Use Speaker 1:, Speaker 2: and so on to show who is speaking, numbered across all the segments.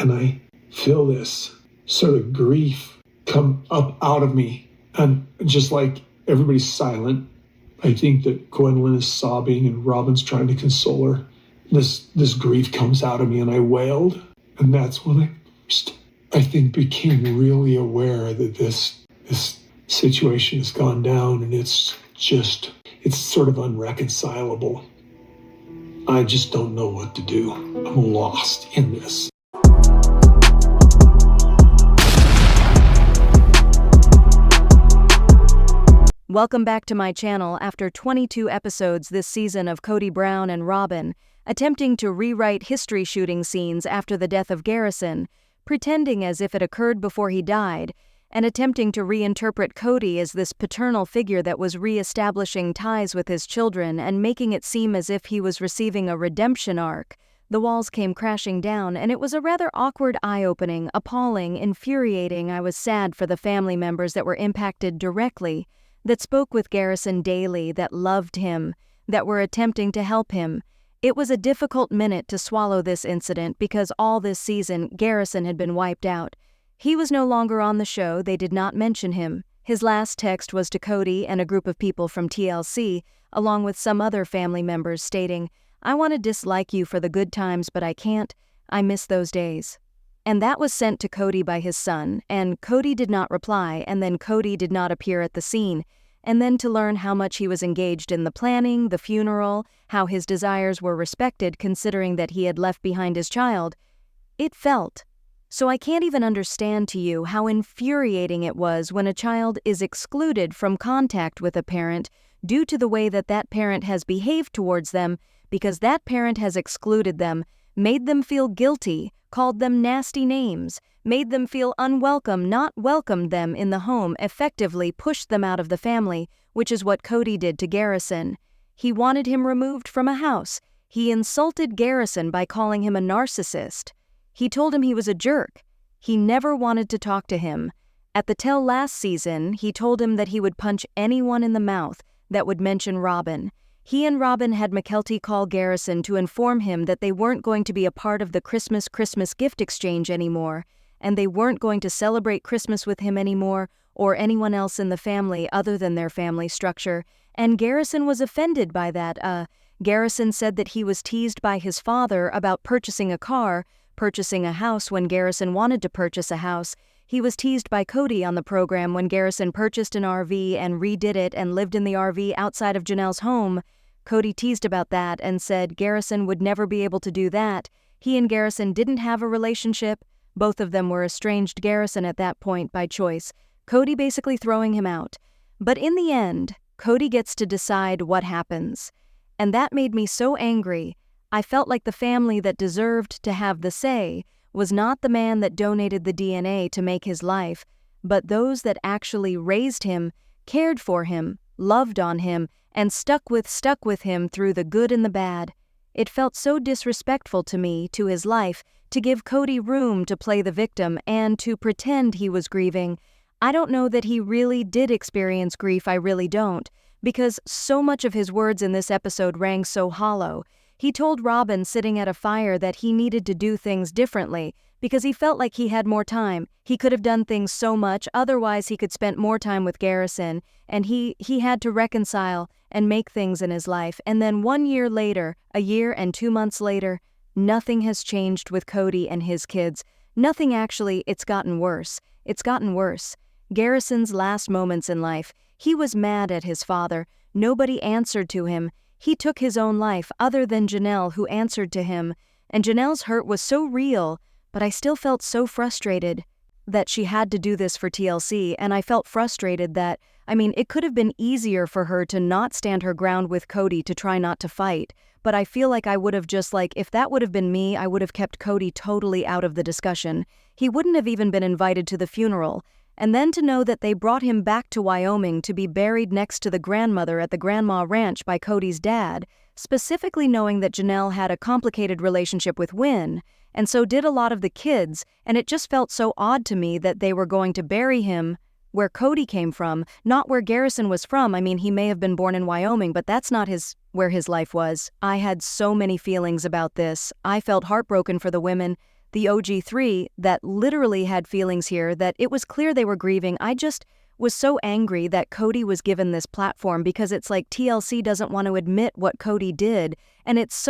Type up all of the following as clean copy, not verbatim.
Speaker 1: and I feel this sort of grief come up out of me. And just like everybody's silent, I think that Gwendolyn is sobbing and Robyn's trying to console her. This grief comes out of me and I wailed. And that's when I first, I think, became really aware that this situation has gone down and it's sort of unreconcilable. I just don't know what to do. I'm lost in this.
Speaker 2: Welcome back to my channel after 22 episodes this season of Kody Brown and Robyn, attempting to rewrite history shooting scenes after the death of Garrison, pretending as if it occurred before he died, and attempting to reinterpret Kody as this paternal figure that was re-establishing ties with his children and making it seem as if he was receiving a redemption arc. The walls came crashing down, and it was a rather awkward, eye-opening, appalling, infuriating. I was sad for the family members that were impacted directly, that spoke with Garrison daily, that loved him, that were attempting to help him. It was a difficult minute to swallow this incident because all this season, Garrison had been wiped out. He was no longer on the show. They did not mention him. His last text was to Kody and a group of people from TLC, along with some other family members, stating, "I want to dislike you for the good times, but I can't. I miss those days." And that was sent to Kody by his son, and Kody did not reply, and then Kody did not appear at the scene. And then to learn how much he was engaged in the planning, the funeral, how his desires were respected considering that he had left behind his child, it felt. So I can't even understand to you how infuriating it was when a child is excluded from contact with a parent due to the way that that parent has behaved towards them, because that parent has excluded them, made them feel guilty, called them nasty names, made them feel unwelcome, not welcomed them in the home, effectively pushed them out of the family, which is what Kody did to Garrison. He wanted him removed from a house. He insulted Garrison by calling him a narcissist. He told him he was a jerk. He never wanted to talk to him. At the tail last season, he told him that he would punch anyone in the mouth that would mention Robyn. He and Robyn had Mykelti call Garrison to inform him that they weren't going to be a part of the Christmas gift exchange anymore, and they weren't going to celebrate Christmas with him anymore or anyone else in the family other than their family structure, and Garrison was offended by that. Garrison said that he was teased by his father about purchasing a car, purchasing a house when Garrison wanted to purchase a house. He was teased by Kody on the program when Garrison purchased an RV and redid it and lived in the RV outside of Janelle's home. Kody teased about that and said Garrison would never be able to do that. He and Garrison didn't have a relationship. Both of them were estranged Garrison at that point by choice, Kody basically throwing him out. But in the end, Kody gets to decide what happens. And that made me so angry. I felt like the family that deserved to have the say was not the man that donated the DNA to make his life, but those that actually raised him, cared for him, loved on him, and stuck with him through the good and the bad. It felt so disrespectful to me, to his life, to give Kody room to play the victim and to pretend he was grieving. I don't know that he really did experience grief, I really don't, because so much of his words in this episode rang so hollow. He told Robyn sitting at a fire that he needed to do things differently because he felt like he had more time. He could have done things so much, otherwise he could spend more time with Garrison, and he had to reconcile and make things in his life. And then 1 year later, a year and 2 months later, nothing has changed with Kody and his kids. Nothing actually, it's gotten worse. It's gotten worse. Garrison's last moments in life, he was mad at his father. Nobody answered to him. He took his own life other than Janelle, who answered to him. And Janelle's hurt was so real, but I still felt so frustrated that she had to do this for TLC, and I felt frustrated that, it could have been easier for her to not stand her ground with Kody, to try not to fight, but I feel like I would have if that would have been me, I would have kept Kody totally out of the discussion. He wouldn't have even been invited to the funeral. And then to know that they brought him back to Wyoming to be buried next to the grandmother at the Grandma Ranch by Kody's dad, specifically knowing that Janelle had a complicated relationship with Wynn, and so did a lot of the kids, and it just felt so odd to me that they were going to bury him where Kody came from, not where Garrison was from. He may have been born in Wyoming, but that's not where his life was. I had so many feelings about this. I felt heartbroken for the women. the OG3, that literally had feelings here, that it was clear they were grieving. I just was so angry that Kody was given this platform, because it's like TLC doesn't want to admit what Kody did, and it's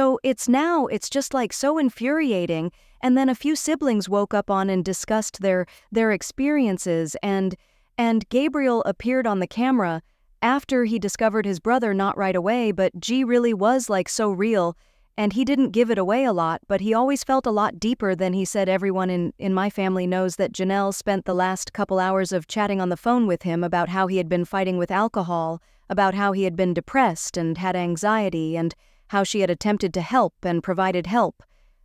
Speaker 2: just like so infuriating. And then a few siblings woke up on and discussed their experiences, and Gabriel appeared on the camera after he discovered his brother, not right away, but G really was like so real, and he didn't give it away a lot, but he always felt a lot deeper than he said. Everyone in my family knows that Janelle spent the last couple hours of chatting on the phone with him about how he had been fighting with alcohol, about how he had been depressed and had anxiety, and how she had attempted to help and provided help.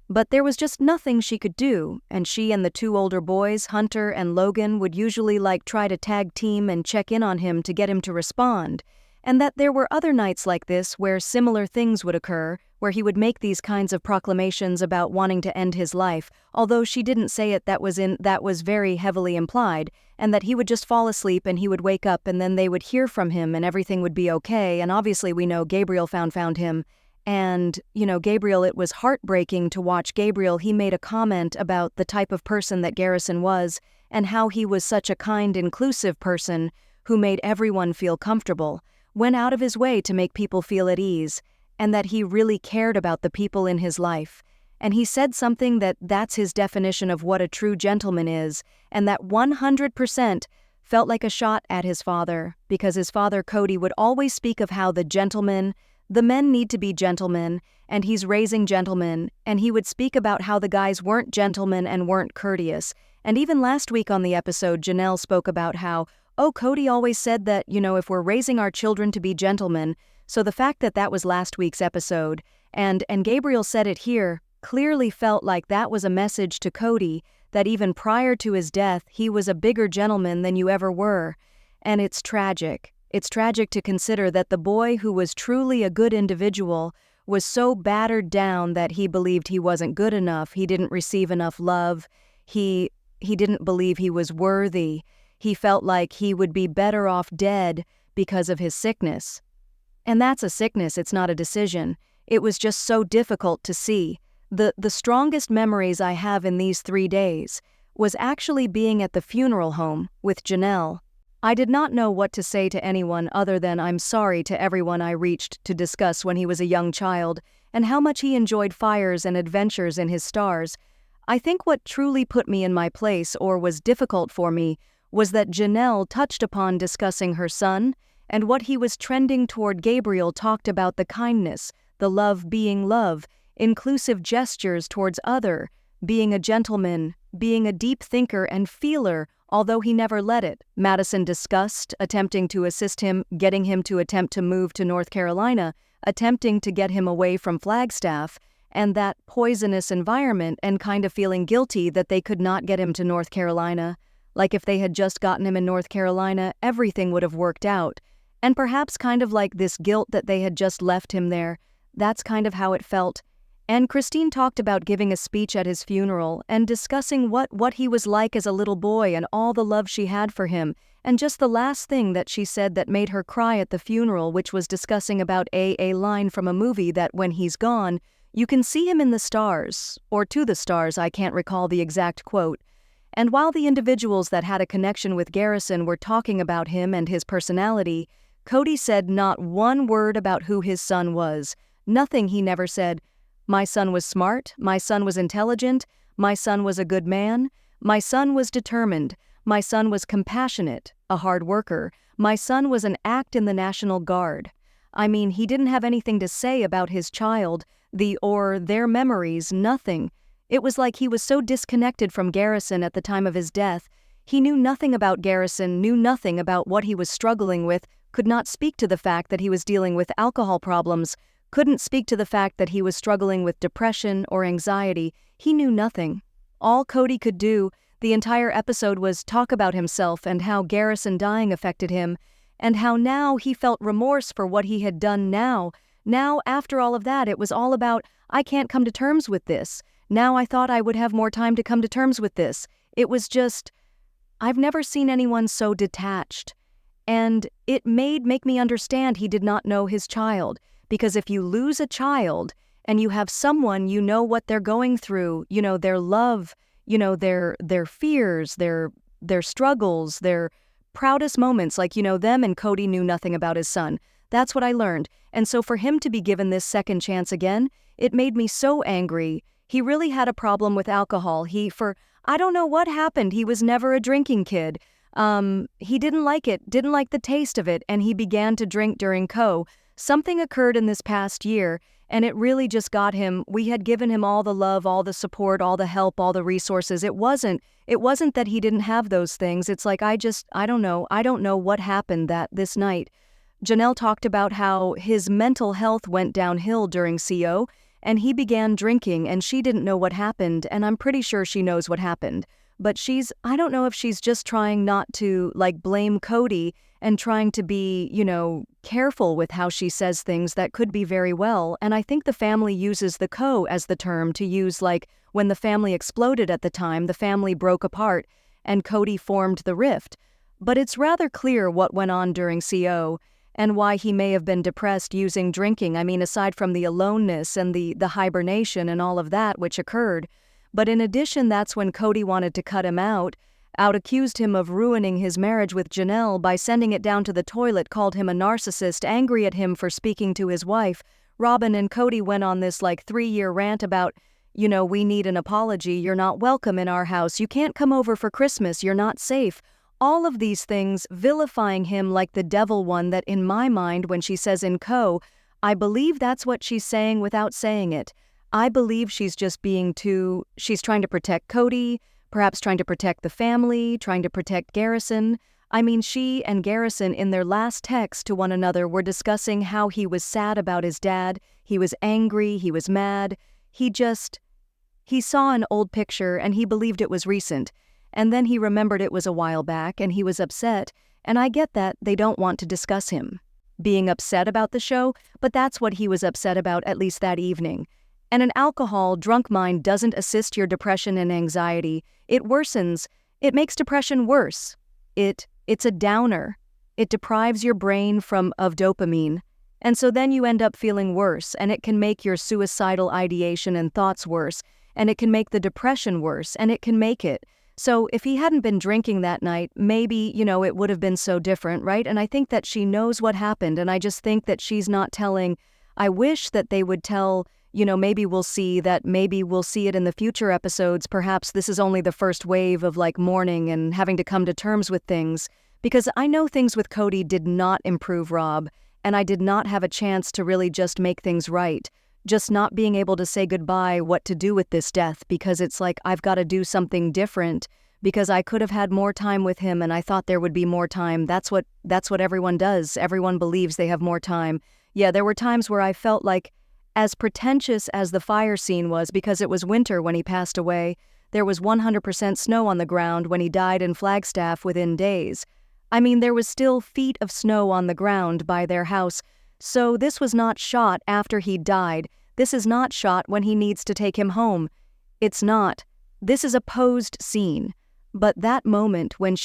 Speaker 2: But there was just nothing she could do, and she and the two older boys, Hunter and Logan, would usually try to tag team and check in on him to get him to respond, and that there were other nights like this where similar things would occur, where he would make these kinds of proclamations about wanting to end his life, although she didn't say it, that was very heavily implied, and that he would just fall asleep and he would wake up and then they would hear from him and everything would be okay. And obviously we know Gabriel found him. And, Gabriel, it was heartbreaking to watch Gabriel. He made a comment about the type of person that Garrison was and how he was such a kind, inclusive person who made everyone feel comfortable, went out of his way to make people feel at ease, and that he really cared about the people in his life. And he said something that's his definition of what a true gentleman is, and that 100% felt like a shot at his father, because his father, Kody, would always speak of how the men need to be gentlemen, and he's raising gentlemen, and he would speak about how the guys weren't gentlemen and weren't courteous. And even last week on the episode, Janelle spoke about how, Kody always said that, if we're raising our children to be gentlemen. So the fact that was last week's episode, and Gabriel said it here, clearly felt like that was a message to Kody, that even prior to his death, he was a bigger gentleman than you ever were. And it's tragic. It's tragic to consider that the boy who was truly a good individual was so battered down that he believed he wasn't good enough, he didn't receive enough love, he didn't believe he was worthy, he felt like he would be better off dead because of his sickness. And that's a sickness, it's not a decision. It was just so difficult to see. The strongest memories I have in these 3 days was actually being at the funeral home with Janelle. I did not know what to say to anyone other than I'm sorry to everyone I reached to discuss when he was a young child and how much he enjoyed fires and adventures in his stars. I think what truly put me in my place, or was difficult for me, was that Janelle touched upon discussing her son, and what he was trending toward. Gabriel talked about the kindness, the love being love, inclusive gestures towards other, being a gentleman, being a deep thinker and feeler, although he never let it. Madison discussed attempting to assist him, getting him to attempt to move to North Carolina, attempting to get him away from Flagstaff, and that poisonous environment, and kind of feeling guilty that they could not get him to North Carolina. Like if they had just gotten him in North Carolina, everything would have worked out. And perhaps kind of like this guilt that they had just left him there. That's kind of how it felt. And Christine talked about giving a speech at his funeral and discussing what he was like as a little boy and all the love she had for him. And just the last thing that she said that made her cry at the funeral, which was discussing about a line from a movie that when he's gone, you can see him in the stars, or to the stars, I can't recall the exact quote. And while the individuals that had a connection with Garrison were talking about him and his personality, Kody said not one word about who his son was. Nothing. He never said, "My son was smart, my son was intelligent, my son was a good man, my son was determined, my son was compassionate, a hard worker, my son was an act in the National Guard." I mean, he didn't have anything to say about his child, their memories, nothing. It was like he was so disconnected from Garrison at the time of his death. He knew nothing about Garrison, knew nothing about what he was struggling with, could not speak to the fact that he was dealing with alcohol problems, couldn't speak to the fact that he was struggling with depression or anxiety. He knew nothing. All Kody could do the entire episode was talk about himself and how Garrison dying affected him, and how now he felt remorse for what he had done now. Now, after all of that, it was all about, I can't come to terms with this. Now I thought I would have more time to come to terms with this. It was just, I've never seen anyone so detached. And it make me understand he did not know his child. Because if you lose a child, and you have someone, you know what they're going through, you know, their love, you know, their fears, their struggles, their proudest moments, like, you know, them and Kody knew nothing about his son. That's what I learned. And so for him to be given this second chance again, it made me so angry. He really had a problem with alcohol. I don't know what happened. He was never a drinking kid. He didn't like it, didn't like the taste of it, and he began to drink during Something occurred in this past year, and it really just got him. We had given him all the love, all the support, all the help, all the resources. It wasn't that he didn't have those things. It's like, I don't know what happened this night. Janelle talked about how his mental health went downhill during CO, and he began drinking, and she didn't know what happened, and I'm pretty sure she knows what happened. But I don't know if she's just trying not to, like, blame Kody and trying to be, you know, careful with how she says things that could be very well. And I think the family uses the as the term to use, like, when the family exploded at the time, the family broke apart, and Kody formed the rift. But it's rather clear what went on during CO, and why he may have been depressed using drinking. I mean, aside from the aloneness and the hibernation and all of that which occurred. But in addition, that's when Kody wanted to cut him out, accused him of ruining his marriage with Janelle by sending it down to the toilet, called him a narcissist, angry at him for speaking to his wife. Robyn and Kody went on this, like, 3-year rant about, you know, we need an apology, you're not welcome in our house, you can't come over for Christmas, you're not safe. All of these things, vilifying him like the devil one that, in my mind, when she says in I believe that's what she's saying without saying it. I believe she's just she's trying to protect Kody, perhaps trying to protect the family, trying to protect Garrison. I mean, she and Garrison in their last text to one another were discussing how he was sad about his dad, he was angry, he was mad. He saw an old picture and he believed it was recent. And then he remembered it was a while back and he was upset, and I get that they don't want to discuss him being upset about the show, but that's what he was upset about, at least that evening. And an alcohol-drunk mind doesn't assist your depression and anxiety. It worsens. It makes depression worse. It's a downer. It deprives your brain of dopamine. And so then you end up feeling worse, and it can make your suicidal ideation and thoughts worse, and it can make the depression worse, and it can make it. So if he hadn't been drinking that night, maybe, you know, it would have been so different, right? And I think that she knows what happened, and I just think that she's not telling. I wish that they would tell. You know, maybe we'll see it in the future episodes. Perhaps this is only the first wave of, like, mourning and having to come to terms with things. Because I know things with Kody did not improve Rob, and I did not have a chance to really just make things right. Just not being able to say goodbye, what to do with this death, because it's like I've got to do something different, because I could have had more time with him and I thought there would be more time. That's what everyone does. Everyone believes they have more time. Yeah, there were times where I felt like, as pretentious as the fire scene was, because it was winter when he passed away, there was 100% snow on the ground when he died in Flagstaff within days. I mean, there was still feet of snow on the ground by their house. So this was not shot after he died. This is not shot when he needs to take him home. It's not. This is a posed scene. But that moment when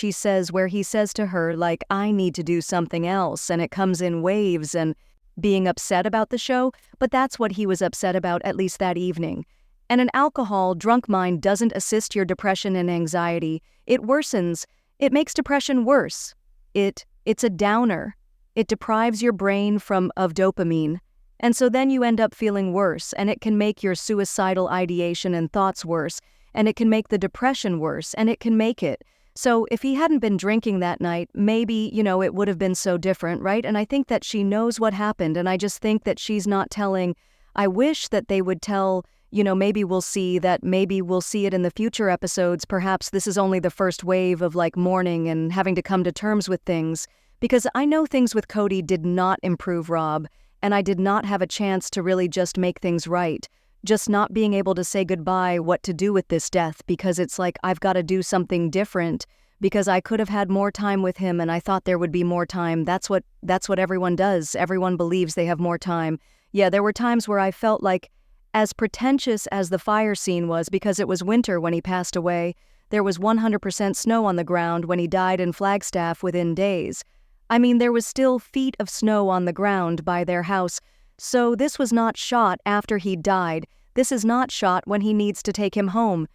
Speaker 2: where he says to her, like, I need to do something else, and it comes in waves, and being upset about the show, but that's what he was upset about, at least that evening. And an alcohol-drunk mind doesn't assist your depression and anxiety. It worsens. It makes depression worse. It's a downer. It deprives your brain of dopamine. And so then you end up feeling worse, and it can make your suicidal ideation and thoughts worse, and it can make the depression worse, and it can make it. So if he hadn't been drinking that night, maybe, you know, it would have been so different, right? And I think that she knows what happened, and I just think that she's not telling. I wish that they would tell, you know, maybe we'll see it in the future episodes. Perhaps this is only the first wave of, like, mourning and having to come to terms with things. Because I know things with Kody did not improve Rob, and I did not have a chance to really just make things right. Just not being able to say goodbye, what to do with this death, because it's like I've got to do something different, because I could have had more time with him and I thought there would be more time. That's what everyone does. Everyone believes they have more time. Yeah, there were times where I felt like, as pretentious as the fire scene was, because it was winter when he passed away, there was 100% snow on the ground when he died in Flagstaff within days. I mean, there was still feet of snow on the ground by their house. So this was not shot after he died. This is not shot when he needs to take him home.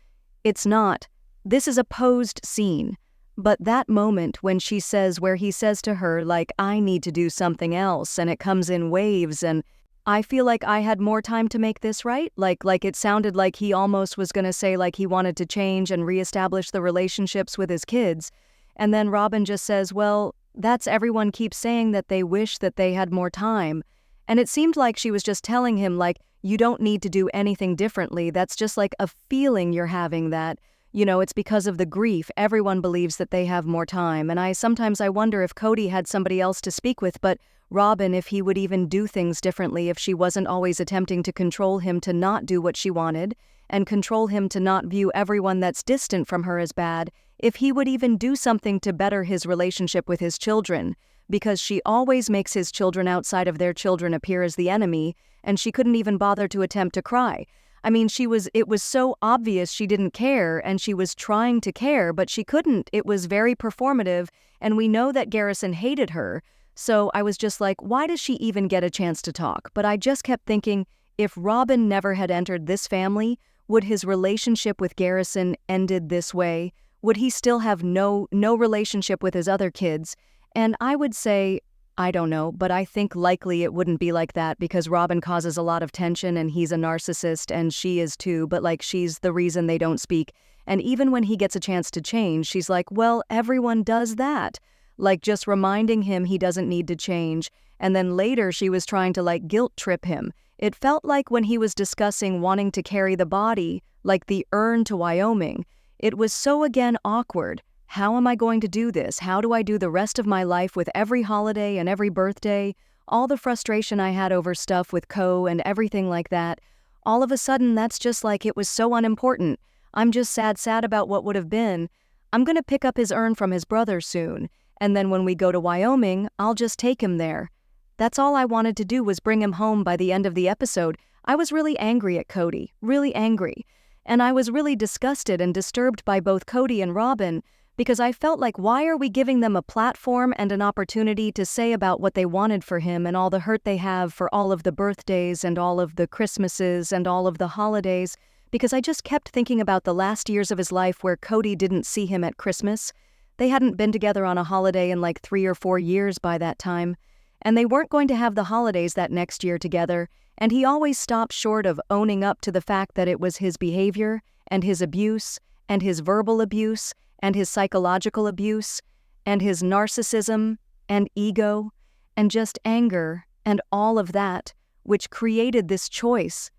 Speaker 2: It's not. This is a posed scene. But that moment when she says, where he says to her, like, I need to do something else, and it comes in waves, and I feel like I had more time to make this right. Like it sounded like he almost was gonna say like he wanted to change and reestablish the relationships with his kids. And then Robyn just says, well, that's everyone keeps saying that they wish that they had more time. And it seemed like she was just telling him, like, you don't need to do anything differently. That's just like a feeling you're having that, it's because of the grief. Everyone believes that they have more time. And sometimes I wonder if Kody had somebody else to speak with, but Robyn, if he would even do things differently, if she wasn't always attempting to control him to not do what she wanted, and control him to not view everyone that's distant from her as bad, if he would even do something to better his relationship with his children, because she always makes his children outside of their children appear as the enemy, and she couldn't even bother to attempt to cry. I mean, it was so obvious she didn't care, and she was trying to care, but she couldn't. It was very performative, and we know that Garrison hated her. So I was just like, why does she even get a chance to talk? But I just kept thinking, if Robyn never had entered this family, would his relationship with Garrison ended this way? Would he still have no relationship with his other kids? And I would say, I don't know, but I think likely it wouldn't be like that because Robyn causes a lot of tension and he's a narcissist and she is too, but like she's the reason they don't speak. And even when he gets a chance to change, she's like, well, everyone does that. Like just reminding him he doesn't need to change. And then later she was trying to like guilt trip him. It felt like when he was discussing wanting to carry the body, like the urn to Wyoming, it was so again awkward. How am I going to do this? How do I do the rest of my life with every holiday and every birthday? All the frustration I had over stuff with Co and everything like that. All of a sudden, that's just like it was so unimportant. I'm just sad about what would have been. I'm going to pick up his urn from his brother soon. And then when we go to Wyoming, I'll just take him there. That's all I wanted to do was bring him home by the end of the episode. I was really angry at Kody, really angry. And I was really disgusted and disturbed by both Kody and Robyn, because I felt like, why are we giving them a platform and an opportunity to say about what they wanted for him and all the hurt they have for all of the birthdays and all of the Christmases and all of the holidays? Because I just kept thinking about the last years of his life where Kody didn't see him at Christmas. They hadn't been together on a holiday in like 3 or 4 years by that time. And they weren't going to have the holidays that next year together. And he always stopped short of owning up to the fact that it was his behavior and his abuse and his verbal abuse and his psychological abuse, and his narcissism, and ego, and just anger, and all of that, which created this choice.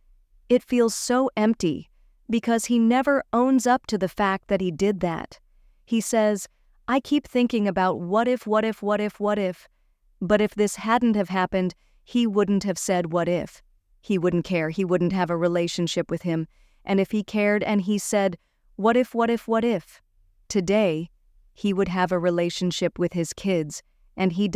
Speaker 2: It feels so empty, because he never owns up to the fact that he did that. He says, I keep thinking about what if, but if this hadn't have happened, he wouldn't have said what if. He wouldn't care, he wouldn't have a relationship with him, and if he cared and he said, what if, today, he would have a relationship with his kids, and he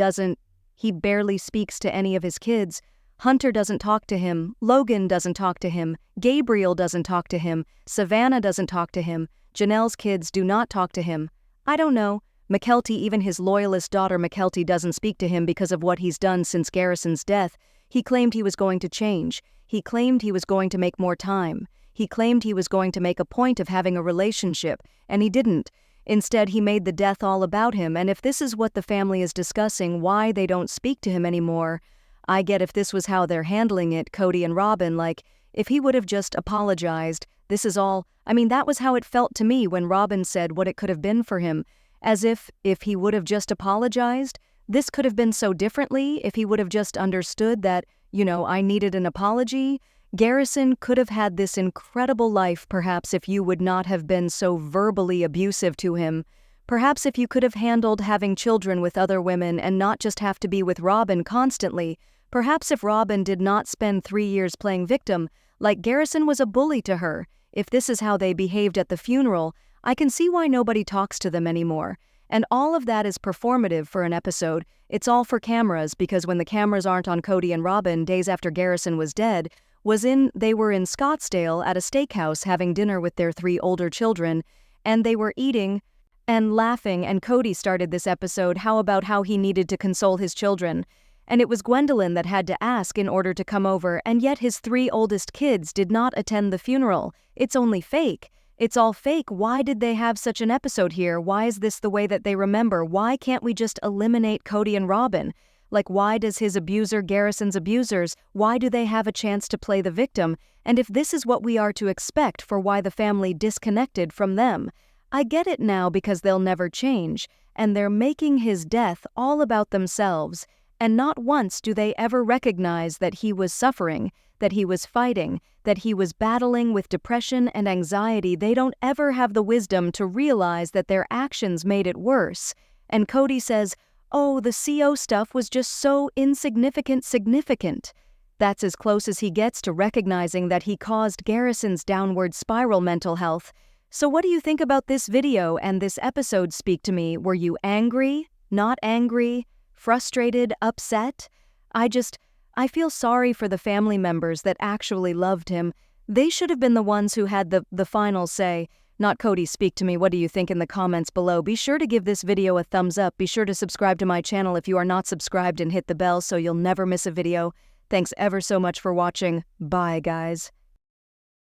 Speaker 2: barely speaks to any of his kids. Hunter doesn't talk to him, Logan doesn't talk to him, Gabriel doesn't talk to him, Savannah doesn't talk to him, Janelle's kids do not talk to him. I don't know, Mykelti, even his loyalist daughter Mykelti doesn't speak to him because of what he's done since Garrison's death. He claimed he was going to change. He claimed he was going to make more time. He claimed he was going to make a point of having a relationship, and he didn't. Instead, he made the death all about him, and if this is what the family is discussing, why they don't speak to him anymore, I get if this was how they're handling it, Kody and Robyn, like, if he would have just apologized, this is all, that was how it felt to me when Robyn said what it could have been for him, as if he would have just apologized, this could have been so differently, if he would have just understood that, I needed an apology. Garrison could have had this incredible life perhaps if you would not have been so verbally abusive to him. Perhaps if you could have handled having children with other women and not just have to be with Robyn constantly. Perhaps if Robyn did not spend 3 years playing victim, like Garrison was a bully to her. If this is how they behaved at the funeral, I can see why nobody talks to them anymore. And all of that is performative for an episode. It's all for cameras, because when the cameras aren't on Kody and Robyn days after Garrison was dead, they were in Scottsdale at a steakhouse having dinner with their 3 older children, and they were eating and laughing, and Kody started this episode how he needed to console his children. and it was Gwendolyn that had to ask in order to come over, and yet his 3 oldest kids did not attend the funeral. It's only fake. It's all fake. Why did they have such an episode here? Why is this the way that they remember? Why can't we just eliminate Kody and Robyn? Like, why does his abuser, Garrison's abusers, why do they have a chance to play the victim? And if this is what we are to expect for why the family disconnected from them, I get it now because they'll never change, and they're making his death all about themselves, and not once do they ever recognize that he was suffering, that he was fighting, that he was battling with depression and anxiety. They don't ever have the wisdom to realize that their actions made it worse. And Kody says, "Oh, the CO stuff was just so significant. That's as close as he gets to recognizing that he caused Garrison's downward spiral mental health. So what do you think about this video and this episode? Speak to me. Were you angry? Not angry? Frustrated? Upset? I feel sorry for the family members that actually loved him. They should have been the ones who had the final say. Not Kody. Speak to me. What do you think in the comments below? Be sure to give this video a thumbs up. Be sure to subscribe to my channel if you are not subscribed, and hit the bell so you'll never miss a video. Thanks ever so much for watching. Bye, guys.